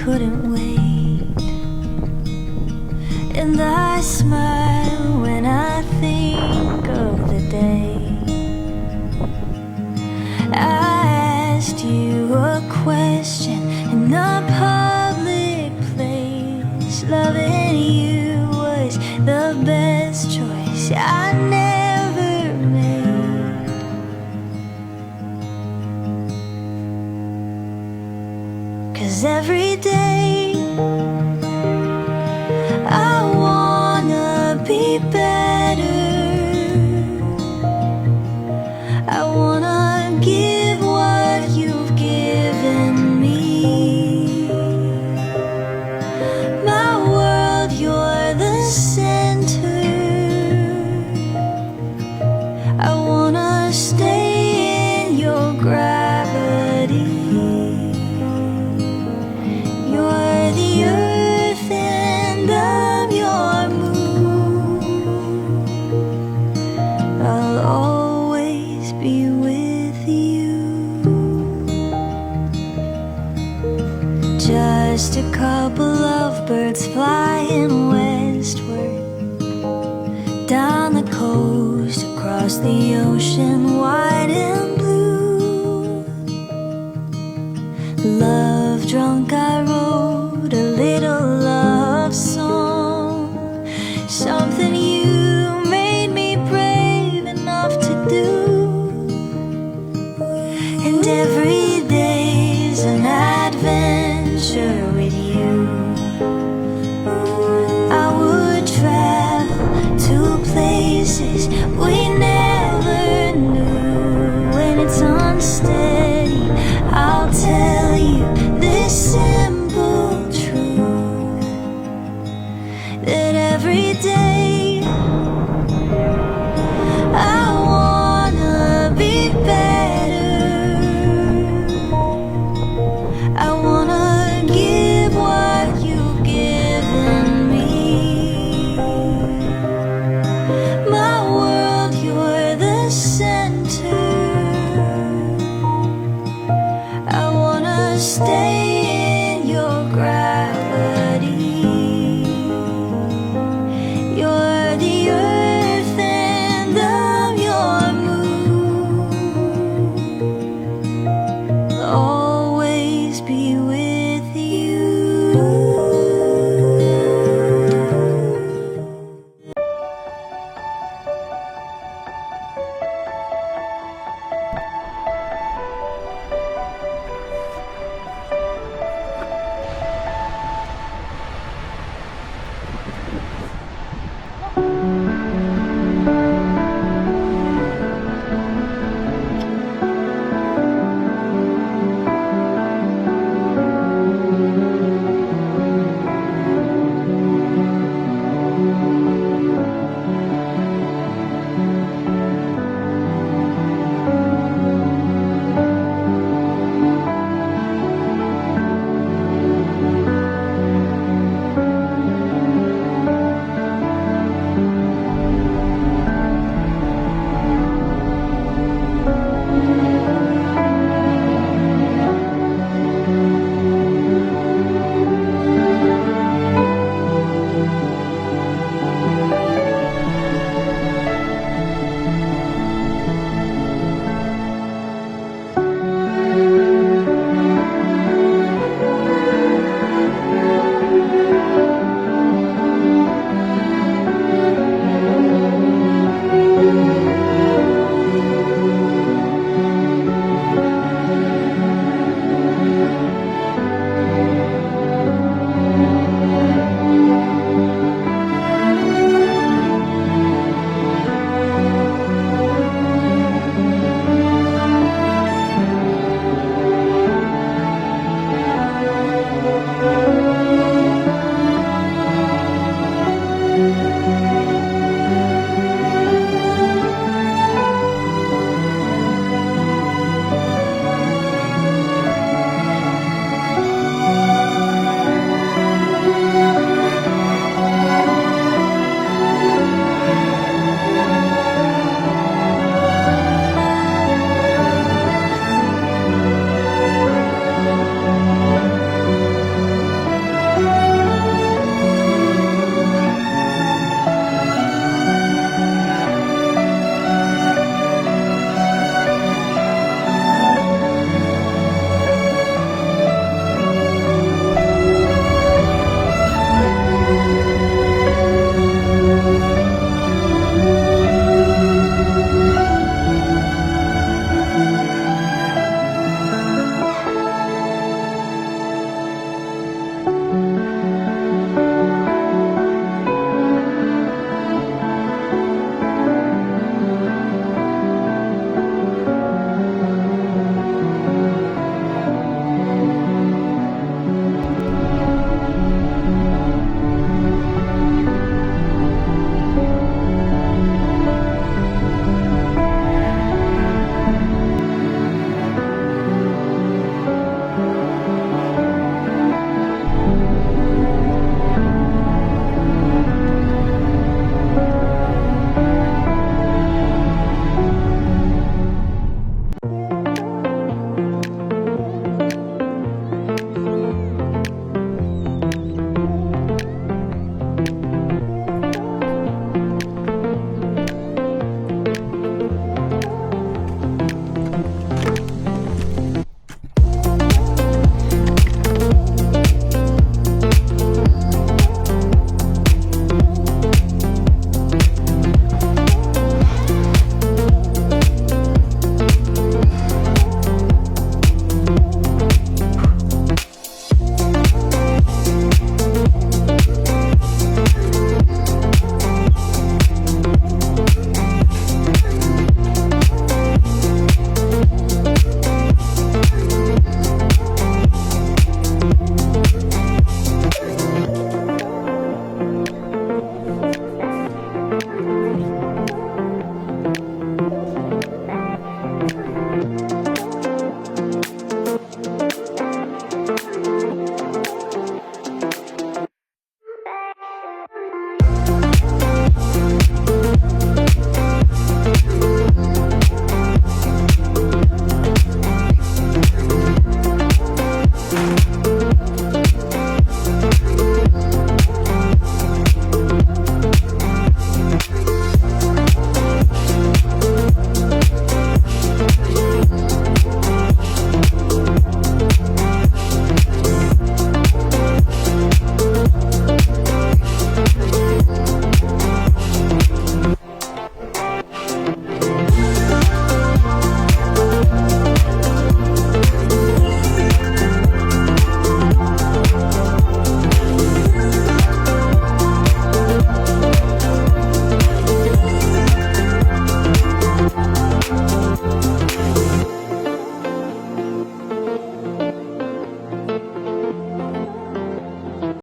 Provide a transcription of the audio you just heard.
couldn't wait, and I smile when I think of the day I asked you a question in a public place. Loving you was the best choice I never made. 'Cause every day I wanna be better. I wanna give what you've given me. My world, you're the center. I wanna stay in your gravity. You're the earth and I'm your moon. I'll always be with you. Just a couple of birds flying westward, down the coast, across the ocean, wide and blue. Love drunk, I wrote a little love song, something you made me brave enough to do. And every day's an adventure with you. I would travel to places we